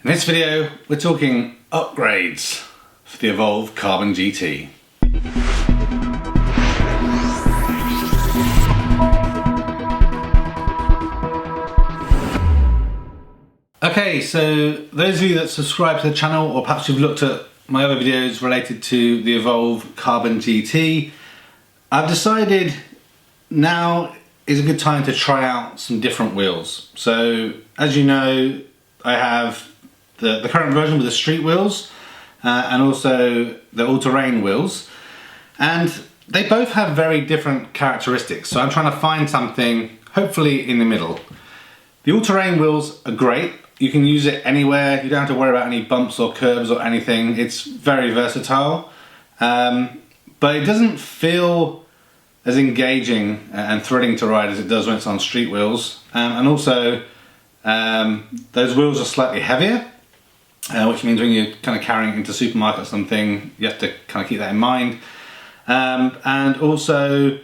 In this video, we're talking upgrades for the Evolve Carbon GT. Okay, so those of you that subscribe to the channel, or perhaps you've looked at my other videos related to the Evolve Carbon GT, I've decided now is a good time to try out some different wheels. So, as you know, I have the current version with the street wheels and also the all-terrain wheels, and they both have very different characteristics. So I'm trying to find something hopefully in the middle. The all-terrain wheels are great. You can use it anywhere. You don't have to worry about any bumps or curbs or anything. It's very versatile, but it doesn't feel as engaging and thrilling to ride as it does when it's on street wheels. And also, those wheels are slightly heavier, which means when you're kind of carrying it into supermarket or something, you have to kind of keep that in mind. And also,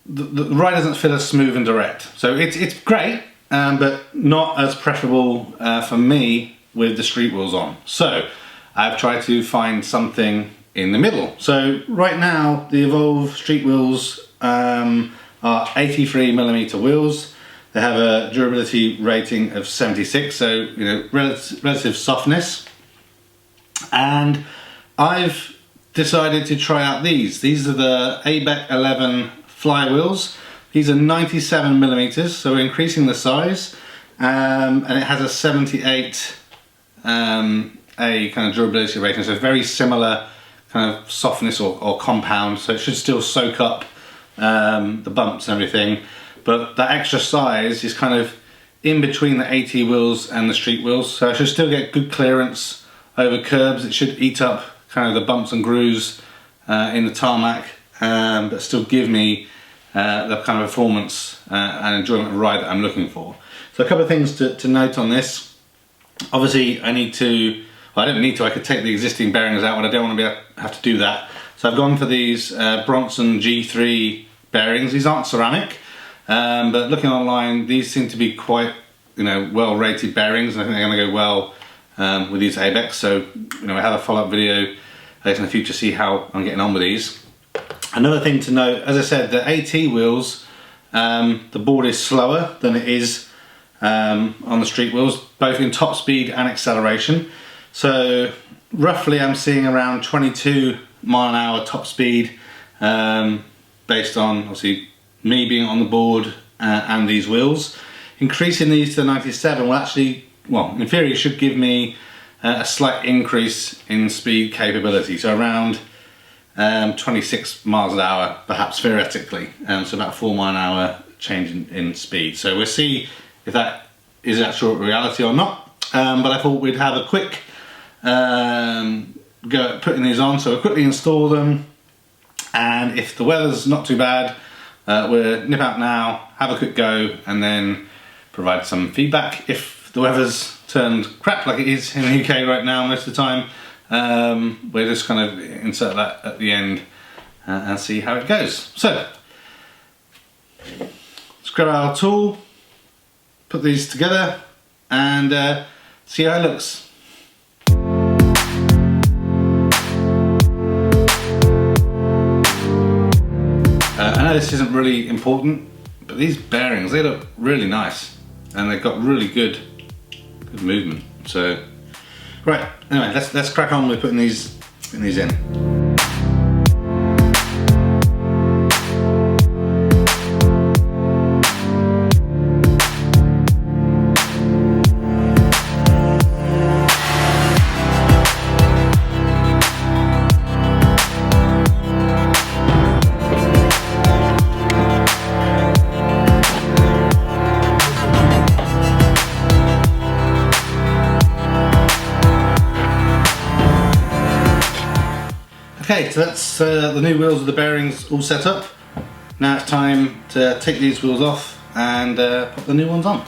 the ride doesn't feel as smooth and direct. So it's great, but not as preferable for me with the street wheels on. So I've tried to find something in the middle. So right now, the Evolve street wheels are 83mm wheels. They have a durability rating of 76, so you know, relative softness. And I've decided to try out these. These are the ABEC 11 flywheels. These are 97mm, so we're increasing the size, and it has a 78 A kind of durability rating, so very similar kind of softness or compound, so it should still soak up the bumps and everything. But that extra size is kind of in between the AT wheels and the street wheels, so I should still get good clearance over curbs. It should eat up kind of the bumps and grooves in the tarmac, but still give me the kind of performance and enjoyment of ride that I'm looking for. So a couple of things to note on this. Obviously I need to, well, I don't need to, I could take the existing bearings out, but I don't want to have to do that. So I've gone for these Bronson G3 bearings. These aren't ceramic. But looking online, these seem to be quite, well rated bearings, and I think they're going to go well with these ABECs. So, I have a follow-up video later in the future to see how I'm getting on with these. Another thing to note, as I said, the AT wheels, the board is slower than it is on the street wheels, both in top speed and acceleration. So roughly I'm seeing around 22 mile an hour top speed, based on obviously me being on the board and these wheels. Increasing these to 97 will actually, well, in theory should give me a slight increase in speed capability, so around 26 miles an hour perhaps theoretically, so about 4 mile an hour change in speed. So we'll see if that is actual reality or not, but I thought we'd have a quick go at putting these on. So we'll quickly install them, and if the weather's not too bad, we'll nip out now, have a quick go, and then provide some feedback. If the weather's turned crap like it is in the UK right now most of the time, we'll just kind of insert that at the end and see how it goes. So, let's grab our tool, put these together, and see how it looks. I know this isn't really important, but these bearings, they look really nice, and they've got really good movement. So, right, anyway, let's crack on with putting these in. Okay, so that's the new wheels with the bearings all set up. Now it's time to take these wheels off and put the new ones on.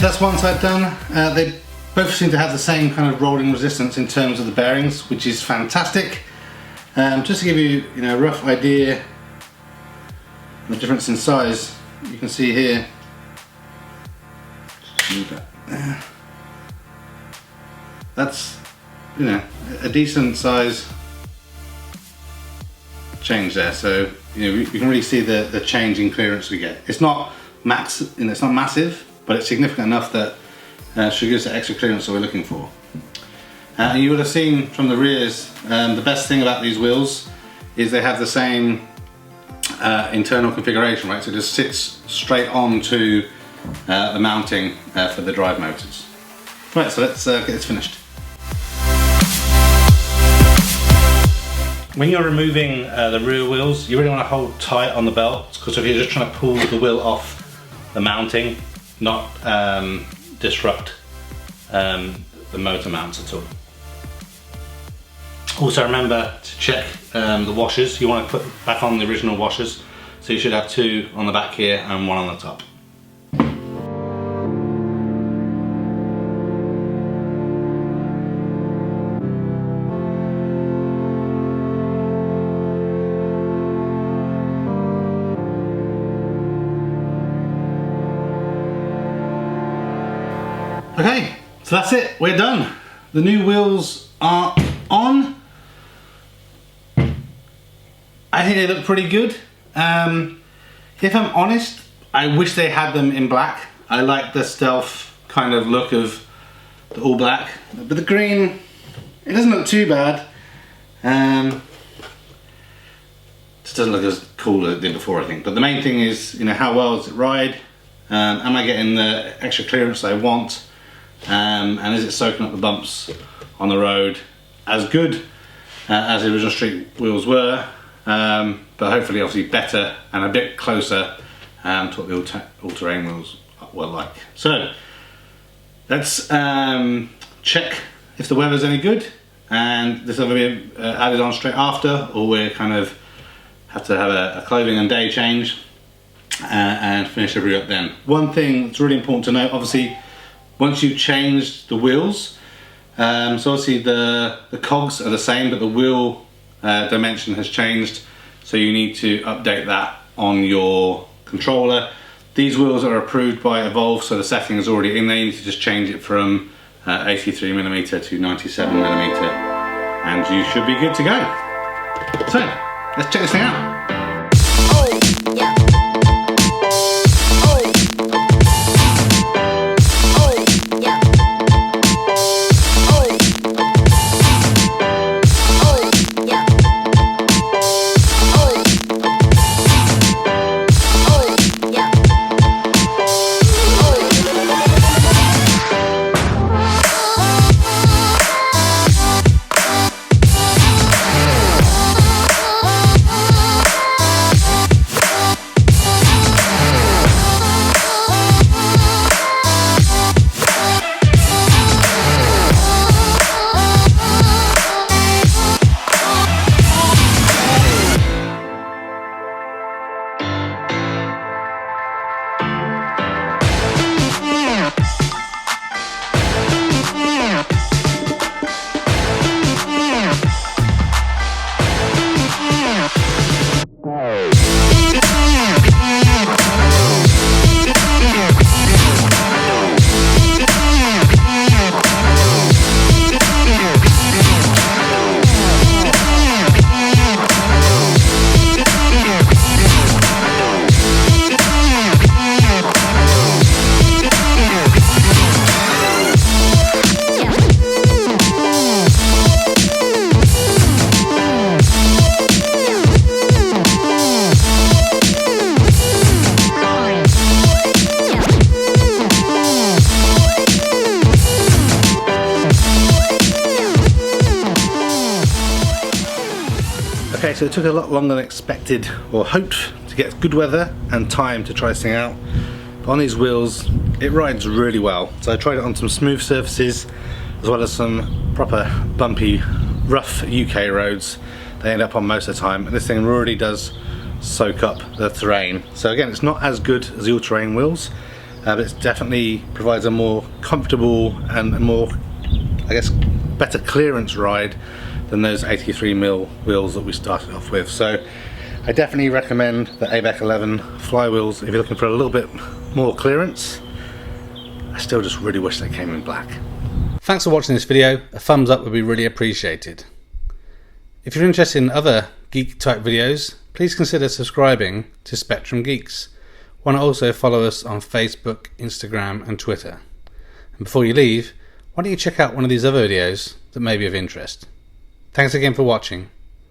that's one side done. They both seem to have the same kind of rolling resistance in terms of the bearings, which is fantastic. Just to give you, a rough idea of the difference in size, you can see here. That's, a decent size change there. So you can really see the change in clearance we get. It's not it's not massive, but it's significant enough that should give us the extra clearance that we're looking for. And you would have seen from the rears, the best thing about these wheels is they have the same internal configuration, right? So it just sits straight onto the mounting for the drive motors. Right, so let's get this finished. When you're removing the rear wheels, you really want to hold tight on the belt, because if you're just trying to pull the wheel off the mounting, not disrupt the motor mounts at all. Also remember to check the washers. You want to put back on the original washers, so you should have 2 on the back here and 1 on the top. Okay, so that's it, we're done. The new wheels are on. I think they look pretty good. If I'm honest, I wish they had them in black. I like the stealth kind of look of the all black, but the green, it doesn't look too bad. Just doesn't look as cool as it did before, I think. But the main thing is, how well does it ride? Am I getting the extra clearance I want? And is it soaking up the bumps on the road as good as the original street wheels were, but hopefully obviously better and a bit closer to what the all-terrain wheels were like. So let's check if the weather's any good, and this will be added on straight after, or we're kind of have to have a clothing and day change and finish everything up then. One thing that's really important to note, obviously, once you've changed the wheels, so obviously the cogs are the same, but the wheel dimension has changed, so you need to update that on your controller. These wheels are approved by Evolve, so the setting is already in there. You need to just change it from 83mm to 97mm, and you should be good to go. So let's check this thing out. Okay, so it took a lot longer than expected or hoped to get good weather and time to try this thing out. But on these wheels, it rides really well. So I tried it on some smooth surfaces as well as some proper bumpy, rough UK roads. They end up on most of the time, and this thing really does soak up the terrain. So again, it's not as good as the all-terrain wheels, but it definitely provides a more comfortable and a more, I guess, better clearance ride than those 83mm wheels that we started off with. So I definitely recommend the ABEC 11 flywheels if you're looking for a little bit more clearance. I still just really wish they came in black. Thanks for watching this video. A thumbs up would be really appreciated. If you're interested in other geek type videos, please consider subscribing to Spectrum Geeks. Why not also follow us on Facebook, Instagram and Twitter. And before you leave, why don't you check out one of these other videos that may be of interest. Thanks again for watching.